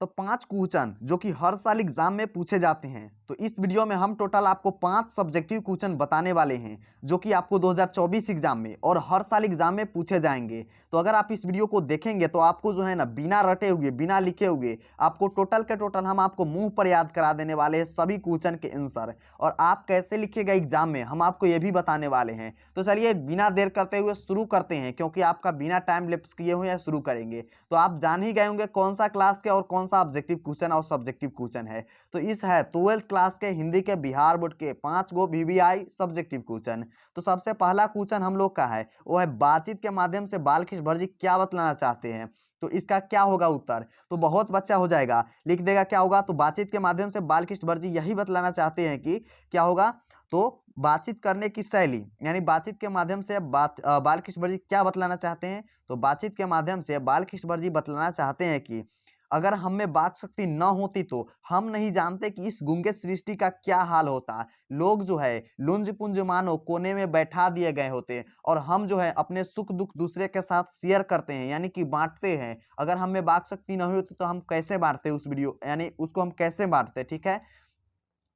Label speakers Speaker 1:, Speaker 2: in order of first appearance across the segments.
Speaker 1: तो 5 क्वेश्चन जो कि हर साल एग्जाम में पूछे जाते हैं। तो इस वीडियो में हम टोटल आपको 5 सब्जेक्टिव क्वेश्चन बताने वाले हैं जो कि आपको 2024 एग्जाम में और हर साल एग्जाम में पूछे जाएंगे। तो अगर आप इस वीडियो को देखेंगे तो आपको जो है ना बिना रटे हुए बिना लिखे हुए आपको टोटल के टोटल हम आपको मुंह पर याद करा देने वाले हैं सभी क्वेश्चन के आंसर, और आप कैसे लिखिएगा एग्जाम में हम आपको ये भी बताने वाले हैं। तो चलिए बिना देर करते हुए शुरू करते हैं, क्योंकि आपका बिना टाइम लैप्स किए हुए शुरू करेंगे। तो आप जान ही गए होंगे कौन सा क्लास के और कौन सा ऑब्जेक्टिव क्वेश्चन और सब्जेक्टिव क्वेश्चन है। तो इस है 12th क्लास के हिंदी के बिहार बोर्ड के 5 गो वीवीआई सब्जेक्टिव क्वेश्चन। तो सबसे पहला क्वेश्चन हम लोग का है वो है बातचीत के माध्यम से बालकृष्ण भट्ट क्या बतलाना चाहते हैं। तो इसका क्या होगा उत्तर? तो बहुत बच्चा हो जाएगा लिख देगा क्या होगा। तो बातचीत के माध्यम से बालकृष्ण भट्ट यही बतलाना चाहते हैं कि क्या होगा। तो बातचीत करने की शैली यानी बातचीत के माध्यम से बालकृष्ण भट्ट क्या बतलाना चाहते हैं। तो बातचीत के माध्यम से बालकृष्ण भट्ट बतलाना चाहते हैं कि अगर हम में वाक शक्ति न होती तो हम नहीं जानते कि इस गूंगे सृष्टि का क्या हाल होता। लोग जो है लुंज पुंज मानो कोने में बैठा दिए गए होते और हम जो है अपने सुख दुख दूसरे के साथ शेयर करते हैं यानी कि बांटते हैं। अगर हम में वाक शक्ति नहीं होती तो हम कैसे बांटते उस वीडियो यानी उसको हम कैसे बांटते, ठीक है।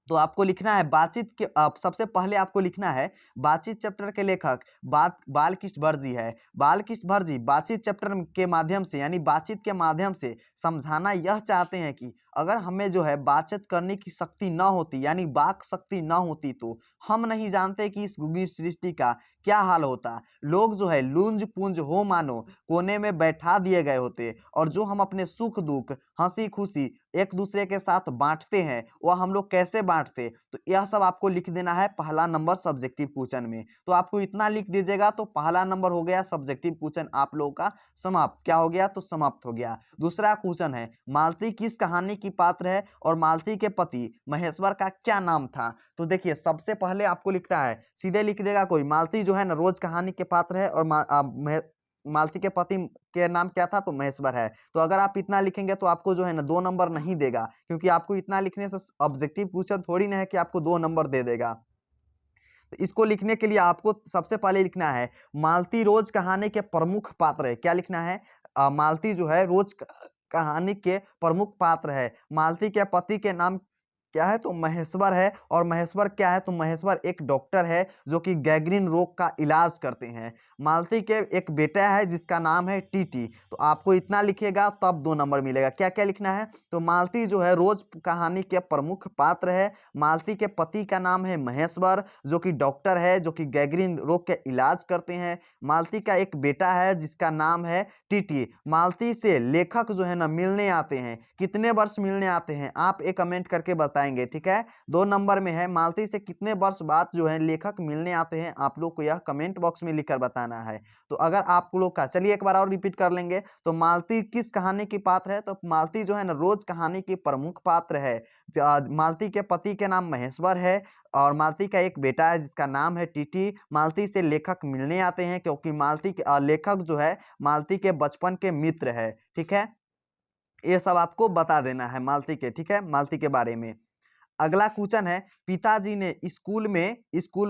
Speaker 1: तो आपको लिखना है बातचीत के सबसे पहले आपको लिखना है बातचीत चैप्टर के लेखक बालकृष्ण भट्ट जी है। बालकृष्ण भट्ट जी बातचीत चैप्टर के माध्यम से यानी बातचीत के माध्यम से समझाना यह चाहते हैं कि अगर हमें जो है बातचीत करने की शक्ति न होती यानी वाक शक्ति न होती तो हम नहीं जानते कि इस गूंगी सृष्टि का क्या हाल होता। लोग जो है लुंज पुंज हो मानो कोने में बैठा दिए गए होते और जो हम अपने सुख दुख हंसी खुशी एक दूसरे के साथ बांटते हैं वह हम लोग कैसे बांटते। तो यह सब आपको लिख देना है पहला नंबर सब्जेक्टिव क्वेश्चन में। तो आपको इतना लिख दीजिएगा तो पहला नंबर हो गया सब्जेक्टिव क्वेश्चन आप लोगों का समाप्त। क्या हो गया? तो समाप्त हो गया। दूसरा क्वेश्चन है मालती किस कहानी की पात्र है और मालती के पति महेश्वर का क्या नाम था। तो देखिए सबसे पहले आपको लिखता है सीधे लिख देगा कोई मालती जो है ना रोज कहानी के पात्र है और मालती के पति के नाम क्या था तो महेश्वर है। तो अगर आप इतना लिखेंगे तो आपको जो है ना 2 नंबर नहीं देगा, क्योंकि आपको इतना लिखने से ऑब्जेक्टिव क्वेश्चन थोड़ी ना है कि आपको 2 नंबर दे देगा। तो इसको लिखने के लिए आपको सबसे पहले लिखना है मालती रोज कहानी के प्रमुख पात्र है। क्या लिखना है? मालती जो है रोज कहानी के प्रमुख पात्र है। मालती के पति के नाम क्या है तो महेश्वर है। और महेश्वर क्या है तो महेश्वर एक डॉक्टर है जो कि गैंग्रीन रोग का इलाज करते हैं। मालती के एक बेटा है जिसका नाम है टीटी। तो आपको इतना लिखेगा तब 2 नंबर मिलेगा। क्या क्या लिखना है तो मालती जो है रोज कहानी के प्रमुख पात्र है। मालती के पति का नाम है महेश्वर जो कि डॉक्टर है जो कि गैंग्रीन रोग के इलाज करते हैं। मालती का एक बेटा है जिसका नाम है टीटी। मालती से लेखक जो है ना मिलने आते हैं। कितने वर्ष मिलने आते हैं आप एक कमेंट करके बताएंगे, ठीक है। 2 नंबर में है मालती से कितने वर्ष बाद जो है लेखक मिलने आते हैं, आप लोग को यह कमेंट बॉक्स में लिखकर बताना है। तो अगर आप लोग का चलिए एक बार और रिपीट कर लेंगे। तो मालती किस कहानी की पात्र है तो मालती जो है ना रोज कहानी की प्रमुख पात्र है। मालती के पति के नाम महेश्वर है और मालती का एक बेटा है जिसका नाम है टीटी। मालती से लेखक मिलने आते हैं क्योंकि मालती के लेखक जो है मालती के बचपन के मित्र है, ठीक है। ये सब आपको बता देना है मालती के, ठीक है, मालती के बारे में। अगला क्वेश्चन है पिताजी ने स्कूल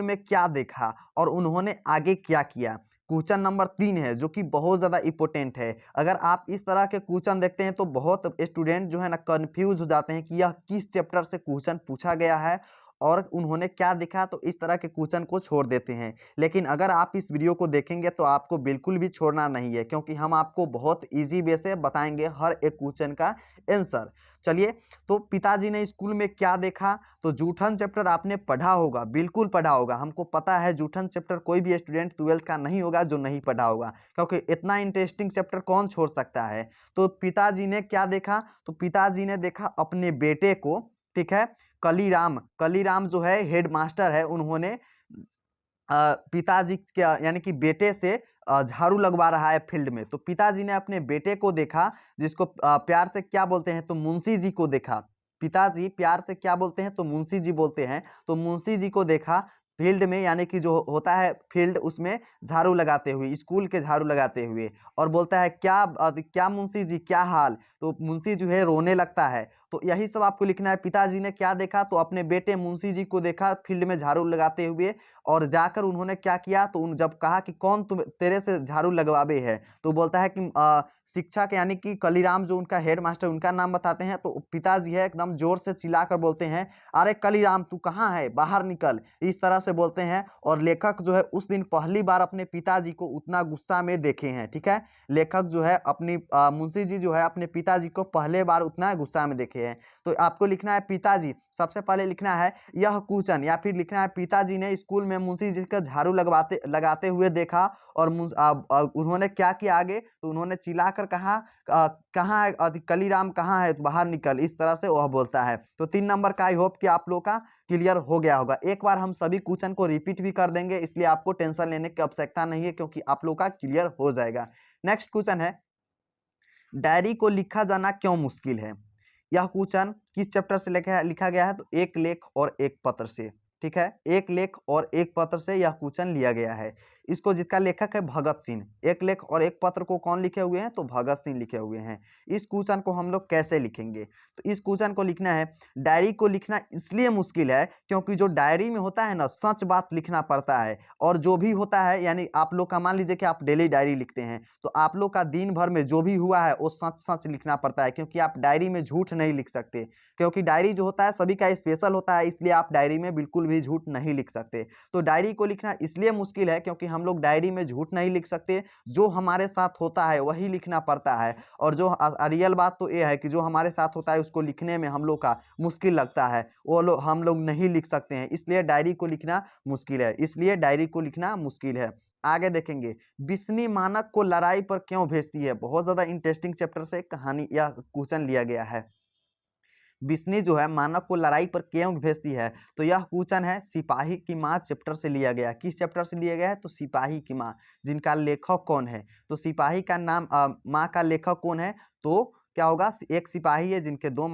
Speaker 1: में क्या देखा और उन्होंने आगे क्या किया। क्वेश्चन नंबर 3 है जो कि बहुत ज़्यादा इंपॉर्टेंट है। अगर आप इस तरह के क्वेश्चन देखते हैं तो बहुत स्टूडेंट जो है ना कंफ्यूज हो जाते हैं कि यह किस चैप्टर से क्वेश्चन पूछा गया है और उन्होंने क्या देखा, तो इस तरह के क्वेश्चन को छोड़ देते हैं। लेकिन अगर आप इस वीडियो को देखेंगे तो आपको बिल्कुल भी छोड़ना नहीं है, क्योंकि हम आपको बहुत ईजी वे से बताएंगे हर एक क्वेश्चन का आंसर। चलिए, तो पिताजी ने स्कूल में क्या देखा तो जूठन चैप्टर आपने पढ़ा होगा, बिल्कुल पढ़ा होगा। हमको पता है जूठन चैप्टर कोई भी स्टूडेंट 12th का नहीं होगा जो नहीं पढ़ा होगा, क्योंकि इतना इंटरेस्टिंग चैप्टर कौन छोड़ सकता है। तो पिताजी ने क्या देखा तो पिताजी ने देखा अपने बेटे को, ठीक है। कलीराम जो है हेडमास्टर है, उन्होंने पिताजी के यानी कि बेटे से झाड़ू लगवा रहा है फील्ड में। तो पिताजी ने अपने बेटे को देखा जिसको प्यार से क्या बोलते हैं तो मुंशी जी को देखा। पिताजी प्यार से क्या बोलते हैं तो मुंशी जी बोलते हैं। तो मुंशी जी को देखा फील्ड में, यानी कि जो होता है फील्ड, उसमें झाड़ू लगाते हुए, स्कूल के झाड़ू लगाते हुए। और बोलता है क्या मुंशी जी क्या हाल, तो मुंशी जो है रोने लगता है। तो यही सब आपको लिखना है। पिताजी ने क्या देखा, तो अपने बेटे मुंशी जी को देखा फील्ड में झाड़ू लगाते हुए, और जाकर उन्होंने क्या किया, तो जब कहा कि कौन तुम तेरे से झाड़ू लगवावे है, तो बोलता है कि शिक्षक यानी कि कलीराम, जो उनका हेड मास्टर, उनका नाम बताते हैं। तो पिताजी है एकदम जोर से चिल्लाकर बोलते हैं, अरे कलीराम तू कहाँ है, बाहर निकल, इस तरह से बोलते हैं। और लेखक जो है उस दिन पहली बार अपने पिताजी को उतना गुस्सा में देखे हैं, ठीक है। लेखक जो है अपनी मुंशी जी जो है अपने पिताजी को पहले बार उतना गुस्सा में देखे हैं। तो आपको लिखना है पिताजी, सबसे पहले लिखना है यह कूचन, या फिर लिखना है पिताजी ने स्कूल में मुंशी जी का झाड़ू लगाते हुए देखा, और उन्होंने क्या किया आगे, तो उन्होंने चिल्लाकर कहा, कहाँ है कलीराम, कहाँ है, बाहर निकल, इस तरह से वह बोलता है। तो 3 नंबर का आई होप कि आप लोग का क्लियर हो गया होगा। एक बार हम सभी क्वेश्चन को रिपीट भी कर देंगे, इसलिए आपको टेंशन लेने की आवश्यकता नहीं है, क्योंकि आप लोग का क्लियर हो जाएगा। नेक्स्ट क्वेश्चन है, डायरी को लिखा जाना क्यों मुश्किल है। यह क्वेश्चन किस चैप्टर से लिखा गया है, तो एक लेख और एक पत्र से, ठीक है। एक लेख और एक पत्र से यह क्वेश्चन लिया गया है। इसको, जिसका लेखक है भगत सिंह, एक लेख और एक पत्र को कौन लिखे हुए हैं, तो भगत सिंह लिखे हुए हैं। इस क्वेश्चन को हम लोग कैसे लिखेंगे, तो इस क्वेश्चन को लिखना है, डायरी को लिखना इसलिए मुश्किल है क्योंकि जो डायरी में होता है ना, सच बात लिखना पड़ता है। और जो भी होता है, यानी आप लोग का मान लीजिए कि आप डेली डायरी लिखते हैं, तो आप लोग का दिन भर में जो भी हुआ है वो सच सच लिखना पड़ता है, क्योंकि आप डायरी में झूठ नहीं लिख सकते। क्योंकि डायरी जो होता है सभी का स्पेशल होता है, इसलिए आप डायरी में बिल्कुल भी झूठ नहीं लिख सकते। तो डायरी को लिखना इसलिए मुश्किल है क्योंकि हम लोग डायरी में झूठ नहीं लिख सकते, जो हमारे साथ होता है वही लिखना पड़ता है। और जो रियल बात तो ये है कि जो हमारे साथ होता है उसको लिखने में हम लोग का मुश्किल लगता है, वो हम लोग नहीं लिख सकते हैं, इसलिए डायरी को लिखना मुश्किल है, इसलिए डायरी को लिखना मुश्किल है। आगे देखेंगे, बिस्नी मानक को लड़ाई पर क्यों भेजती है। बहुत ज्यादा इंटरेस्टिंग चैप्टर से कहानी या क्वेश्चन लिया गया है। बिस्नी जो है मानव को लड़ाई पर क्यों भेजती है, तो यह क्वेश्चन है सिपाही की माँ चैप्टर से लिया गया। किस चैप्टर से लिया गया है, तो सिपाही की माँ, जिनका लेखक कौन है, तो सिपाही का नाम माँ का लेखक कौन है, तो क्या होगा, एक सिपाही है जिनके दो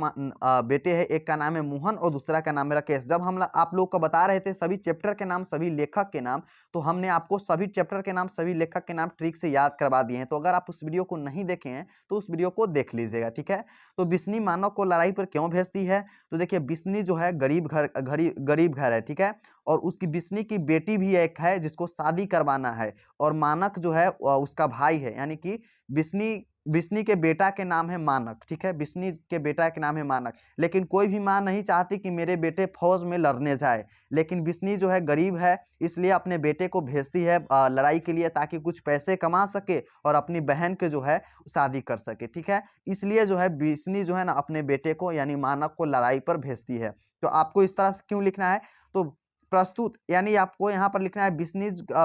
Speaker 1: बेटे हैं, एक का नाम है मोहन और दूसरा का नाम है राकेश। जब हम आप लोग को बता रहे थे सभी चैप्टर के नाम, सभी लेखक के नाम, तो हमने आपको सभी चैप्टर के नाम, सभी लेखक के नाम ट्रिक से याद करवा दिए हैं। तो अगर आप उस वीडियो को नहीं देखे हैं तो उस वीडियो को देख लीजिएगा, ठीक है। तो बिस्नी मानव को लड़ाई पर क्यों भेजती है, तो देखिए बिस्नी जो है गरीब घर है, ठीक है। और उसकी बिस्नी की बेटी भी एक है जिसको शादी करवाना है, और मानक जो है उसका भाई है, यानी कि बिस्नी बिस्नी के बेटा के नाम है मानक, ठीक है। बिस्नी के बेटा के नाम है मानक, लेकिन कोई भी माँ नहीं चाहती कि मेरे बेटे फौज में लड़ने जाए, लेकिन बिस्नी जो है गरीब है, इसलिए अपने बेटे को भेजती है लड़ाई के लिए, ताकि कुछ पैसे कमा सके और अपनी बहन के जो है शादी कर सके, ठीक है। इसलिए जो है बिस्नी जो है ना अपने बेटे को यानी मानक को लड़ाई पर भेजती है। तो आपको इस तरह से क्यों लिखना है, तो प्रस्तुत, यानी आपको यहाँ पर लिखना है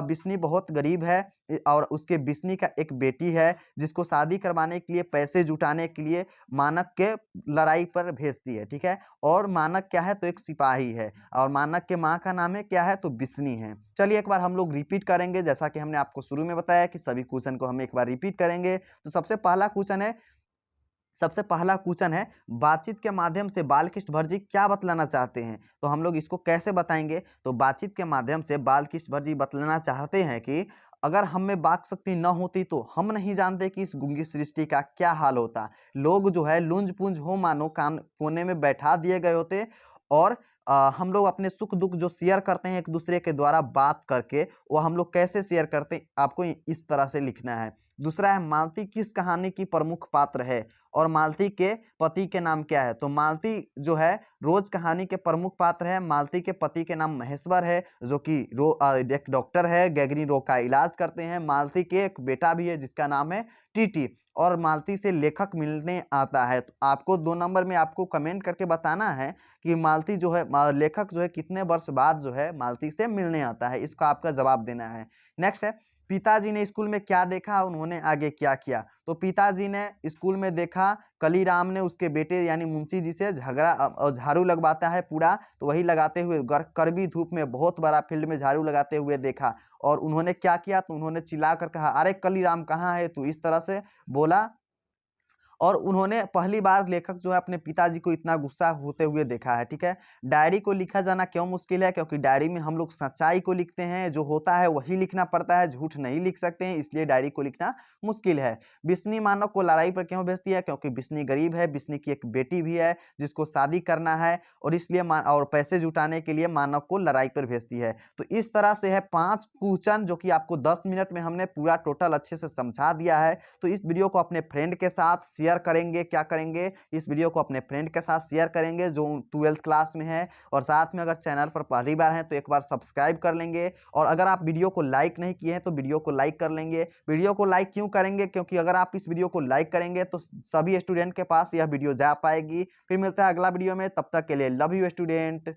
Speaker 1: बिस्नी बहुत गरीब है, और उसके बिस्नी का एक बेटी है जिसको शादी करवाने के लिए, पैसे जुटाने के लिए मानक के लड़ाई पर भेजती है, ठीक है। और मानक क्या है, तो एक सिपाही है, और मानक के माँ का नाम है क्या है, तो बिस्नी है। चलिए एक बार हम लोग रिपीट करेंगे, जैसा कि हमने आपको शुरू में बताया कि सभी क्वेश्चन को हम एक बार रिपीट करेंगे। तो सबसे पहला क्वेश्चन है, बातचीत के माध्यम से बालकृष्ण भटजी क्या बतलाना चाहते हैं। तो हम लोग इसको कैसे बताएंगे, तो बातचीत के माध्यम से बालकृष्ण भटजी बतलाना चाहते हैं कि अगर हम में वाक शक्ति न होती तो हम नहीं जानते कि इस गूंगी सृष्टि का क्या हाल होता। लोग जो है लुंज पुंज हो मानो कान कोने में बैठा दिए गए होते, और हम लोग अपने सुख दुख जो शेयर करते हैं एक दूसरे के द्वारा बात करके, वो हम लोग कैसे शेयर करते हैं, आपको इस तरह से लिखना है। दूसरा है, मालती किस कहानी की प्रमुख पात्र है, और मालती के पति के नाम क्या है। तो मालती जो है रोज कहानी के प्रमुख पात्र है। मालती के पति के नाम महेश्वर है, जो कि एक डॉक्टर है, गैंग्रीन रोग का इलाज करते हैं। मालती के एक बेटा भी है जिसका नाम है टीटी, और मालती से लेखक मिलने आता है। तो आपको 2 नंबर में आपको कमेंट करके बताना है कि मालती जो है लेखक जो है कितने वर्ष बाद जो है मालती से मिलने आता है, इसका आपका जवाब देना है। नेक्स्ट है, पिताजी ने स्कूल में क्या देखा, उन्होंने आगे क्या किया। तो पिताजी ने स्कूल में देखा कलीराम ने उसके बेटे यानी मुंशी जी से झगड़ा और झाड़ू लगवाता है पूरा, तो वही लगाते हुए कड़वी धूप में बहुत बड़ा फील्ड में झाड़ू लगाते हुए देखा। और उन्होंने क्या किया, तो उन्होंने चिल्ला कर कहा, अरे कलीराम कहाँ है तू, इस तरह से बोला। और उन्होंने पहली बार लेखक जो है अपने पिताजी को इतना गुस्सा होते हुए देखा है। ठीक है, डायरी को लिखा जाना क्यों मुश्किल है? क्योंकि डायरी में हम लोग सच्चाई को लिखते हैं, जो होता है वही लिखना पड़ता है, झूठ नहीं लिख सकते हैं, इसलिए डायरी को लिखना मुश्किल है। बिस्नी मानव को लड़ाई पर क्यों भेजती है? क्योंकि बिस्नी गरीब है, बिस्नी की एक बेटी भी है जिसको शादी करना है, और इसलिए और पैसे जुटाने के लिए मानव को लड़ाई पर भेजती है। तो इस तरह से है 5 क्वेश्चन जो कि आपको 10 मिनट में हमने पूरा टोटल अच्छे से समझा दिया है। तो इस वीडियो को अपने फ्रेंड के साथ शेयर करेंगे, क्या करेंगे, इस वीडियो को अपने फ्रेंड के साथ शेयर करेंगे जो 12th क्लास में है, और साथ में अगर चैनल पर पहली बार हैं तो एक बार सब्सक्राइब कर लेंगे, और अगर आप वीडियो को लाइक नहीं किए हैं तो वीडियो को लाइक कर लेंगे। वीडियो को लाइक क्यों करेंगे? क्योंकि अगर आप इस वीडियो को लाइक करेंगे तो सभी स्टूडेंट के पास यह वीडियो जा पाएगी। फिर मिलता है अगला वीडियो में, तब तक के लिए लव यू स्टूडेंट।